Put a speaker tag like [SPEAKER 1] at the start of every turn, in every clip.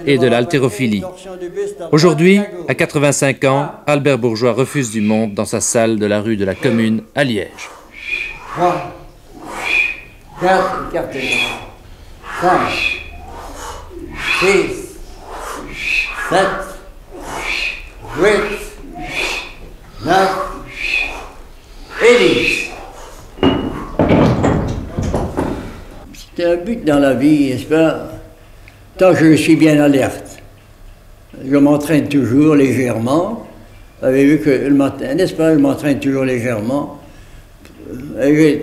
[SPEAKER 1] et de l'haltérophilie. Aujourd'hui, à 85 ans, Albert Bourgeois refuse du monde dans sa salle de la rue de la Commune à Liège.
[SPEAKER 2] 3, 4, 5, 6, 7, 8, 9 et 10. C'est un but dans la vie, n'est-ce pas? Tant que je suis bien alerte. Je m'entraîne toujours légèrement. Vous avez vu que le matin, n'est-ce pas, je m'entraîne toujours légèrement. Il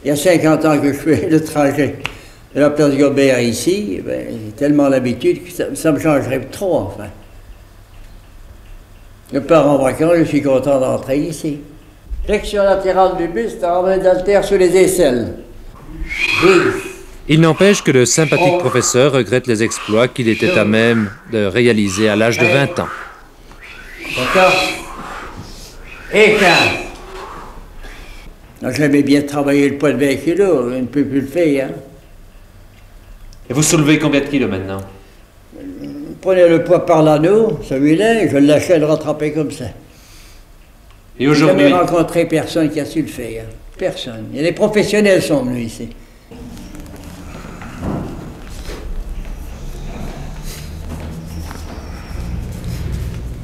[SPEAKER 2] y a 50 ans que je fais le trajet de la place Gobert ici, ben, j'ai tellement l'habitude que ça me changerait trop, enfin. Je pars en vacances, je suis content d'entrer ici. Flexion latérale du buste, travail d'haltère sur les aisselles. 10.
[SPEAKER 1] Il n'empêche que le sympathique professeur regrette les exploits qu'il était à même de réaliser à l'âge de 20 ans.
[SPEAKER 2] 14 et 15. J'aimais bien travailler le poids de 20 kilos, je ne peux plus le faire. Hein.
[SPEAKER 1] Et vous soulevez combien de kilos maintenant?
[SPEAKER 2] Prenez le poids par l'anneau, celui-là, je l'achète rattrapé comme ça.
[SPEAKER 1] Et aujourd'hui?
[SPEAKER 2] Je n'ai jamais rencontré personne qui a su le faire. Personne. Et les professionnels sont venus ici.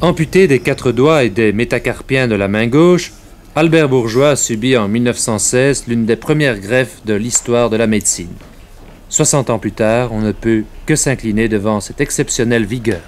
[SPEAKER 1] Amputé des 4 doigts et des métacarpiens de la main gauche, Albert Bourgeois a subi en 1916 l'une des premières greffes de l'histoire de la médecine. 60 ans plus tard, on ne peut que s'incliner devant cette exceptionnelle vigueur.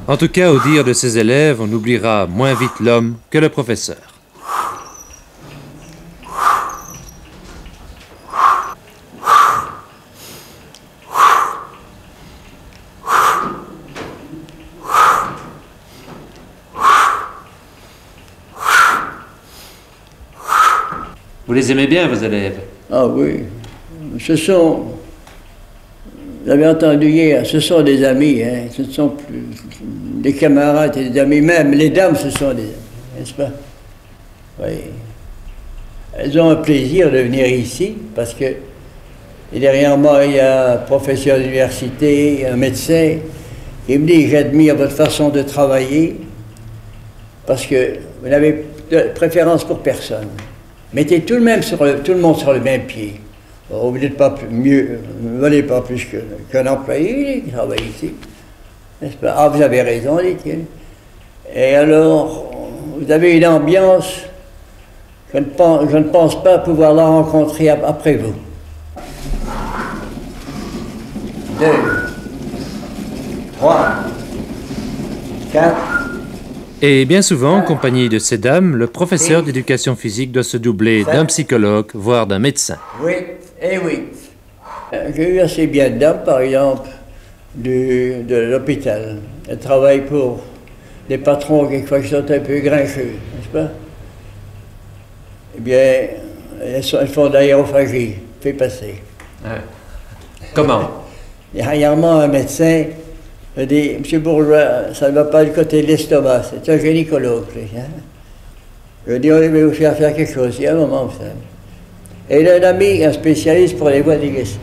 [SPEAKER 1] En tout cas, au dire de ses élèves, on oubliera moins vite l'homme que le professeur. Vous les aimez bien, vos élèves?
[SPEAKER 2] Ah oui. Ce sont, vous avez entendu hier, ce sont des amis, hein. Ce ne sont plus des camarades et des amis. Même les dames, ce sont des amis, n'est-ce pas? Oui. Elles ont un plaisir de venir ici parce que derrière moi, il y a un professeur d'université, un médecin qui me dit: j'admire votre façon de travailler parce que vous n'avez de préférence pour personne. Mettez tout le monde sur le même pied. Vous n'êtes pas mieux, vous ne valez pas plus qu'un employé qui travaille ici. N'est-ce pas? Ah, vous avez raison, dit-il. Et alors, vous avez une ambiance, je ne pense pas pouvoir la rencontrer après vous. 2, 3, 4.
[SPEAKER 1] Et bien souvent, en compagnie de ces dames, le professeur d'éducation physique doit se doubler d'un psychologue, voire d'un médecin.
[SPEAKER 2] 8 et 8. J'ai eu assez bien de dames, par exemple, de l'hôpital. Elles travaillent pour des patrons, quelquefois, qui sont un peu grincheux, n'est-ce pas? Eh bien, elles font de l'aérophagie, fait passer.
[SPEAKER 1] Comment?
[SPEAKER 2] Dernièrement, un médecin me dit: Monsieur Bourgeois, ça ne va pas du côté de l'estomac, c'est un gynécologue. Hein? Je lui dis: on va vous faire quelque chose, il y a un moment, vous savez. Et il a un ami, un spécialiste pour les voies digestive.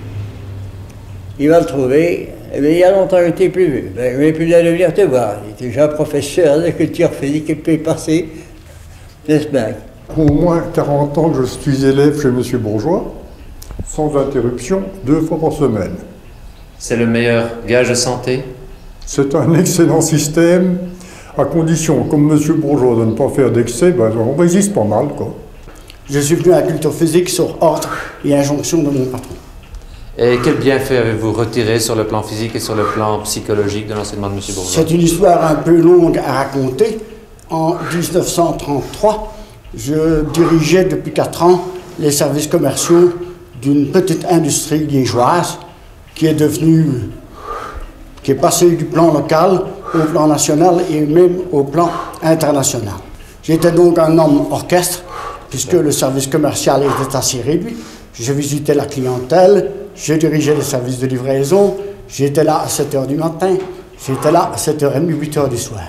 [SPEAKER 2] Il va le trouver. Eh bien, il y a longtemps que je n'étais plus vu. Ben, je n'ai plus besoin de venir te voir. Il était déjà professeur de culture physique et peut passer, n'est-ce pas?
[SPEAKER 3] Au moins 40 ans que je suis élève chez M. Bourgeois, sans interruption, 2 fois par semaine.
[SPEAKER 1] C'est le meilleur gage de santé?
[SPEAKER 3] C'est un excellent système, à condition, comme M. Bourgeois, de ne pas faire d'excès, ben, on résiste pas mal, quoi.
[SPEAKER 4] Je suis venu à la culture physique sur ordre et injonction de mon patron.
[SPEAKER 1] Et quel bienfait avez-vous retiré sur le plan physique et sur le plan psychologique de l'enseignement de M. Bourgeois?
[SPEAKER 4] C'est une histoire un peu longue à raconter. En 1933, je dirigeais depuis 4 ans les services commerciaux d'une petite industrie liégeoise qui est passée du plan local au plan national et même au plan international. J'étais donc un homme orchestre, puisque le service commercial était assez réduit. Je visitais la clientèle, je dirigeais les services de livraison, j'étais là à 7 h du matin, j'étais là à 7h30, 8 h du soir.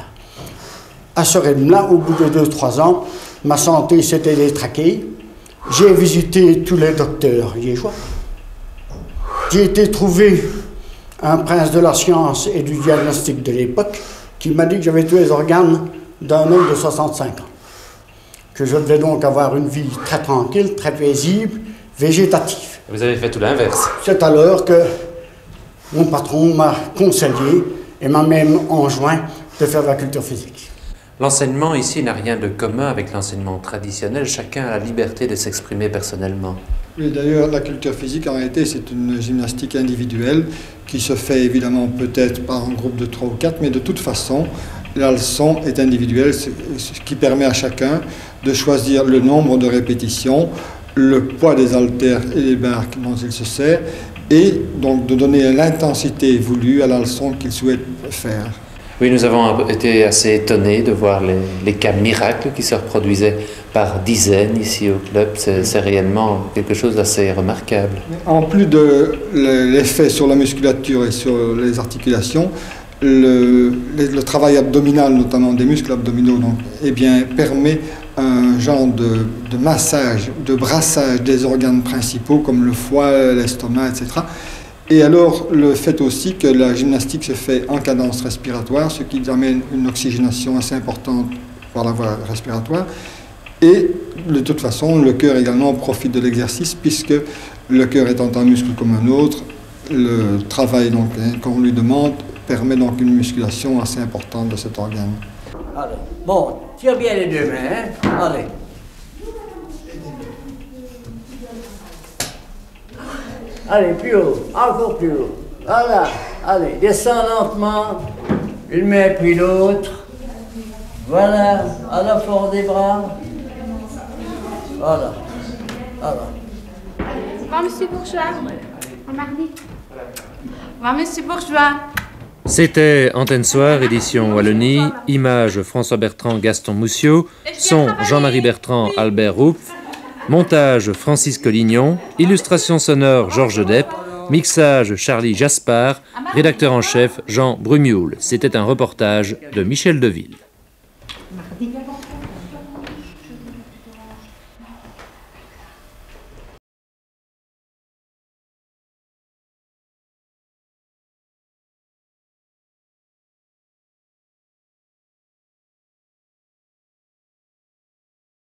[SPEAKER 4] À ce rythme-là, au bout de 2-3 ans, ma santé s'était détraquée. J'ai visité tous les docteurs liégeois. J'ai été trouver un prince de la science et du diagnostic de l'époque qui m'a dit que j'avais tous les organes d'un homme de 65 ans. Que je devais donc avoir une vie très tranquille, très paisible, végétative.
[SPEAKER 1] Vous avez fait tout l'inverse.
[SPEAKER 4] C'est alors que mon patron m'a conseillé et m'a même enjoint de faire de la culture physique.
[SPEAKER 1] L'enseignement ici n'a rien de commun avec l'enseignement traditionnel. Chacun a la liberté de s'exprimer personnellement.
[SPEAKER 5] Oui, d'ailleurs, la culture physique, en réalité, c'est une gymnastique individuelle qui se fait évidemment peut-être par un groupe de 3 ou 4, mais de toute façon, la leçon est individuelle, ce qui permet à chacun de choisir le nombre de répétitions, le poids des haltères et les barres dont il se sert, et donc de donner l'intensité voulue à la leçon qu'il souhaite faire.
[SPEAKER 1] Oui, nous avons été assez étonnés de voir les cas miracles qui se reproduisaient par dizaines ici au club. C'est réellement quelque chose d'assez remarquable.
[SPEAKER 5] En plus de l'effet sur la musculature et sur les articulations, le travail abdominal, notamment des muscles abdominaux, donc, eh bien, permet un genre de massage, de brassage des organes principaux comme le foie, l'estomac, etc. Et alors, le fait aussi que la gymnastique se fait en cadence respiratoire, ce qui amène une oxygénation assez importante par la voie respiratoire. Et de toute façon, le cœur également profite de l'exercice, puisque le cœur étant un muscle comme un autre, le travail qu'on lui demande permet donc une musculation assez importante de cet organe.
[SPEAKER 2] Allez. Bon, tire bien les deux mains, hein? Allez. Allez, plus haut, encore plus haut. Voilà, allez, descends lentement, une main puis l'autre. Voilà, à la force des bras. Voilà, voilà.
[SPEAKER 6] Au revoir, monsieur Bourgeois. Au mardi. Au revoir, monsieur Bourgeois.
[SPEAKER 1] C'était Antenne Soir, édition Wallonie, images François Bertrand, Gaston Moussiot, son Jean-Marie Bertrand, Albert Roup, montage Francis Collignon, illustration sonore Georges Depp, mixage Charlie Jaspard, rédacteur en chef Jean Brumioul. C'était un reportage de Michel Deville.
[SPEAKER 6] Mardi.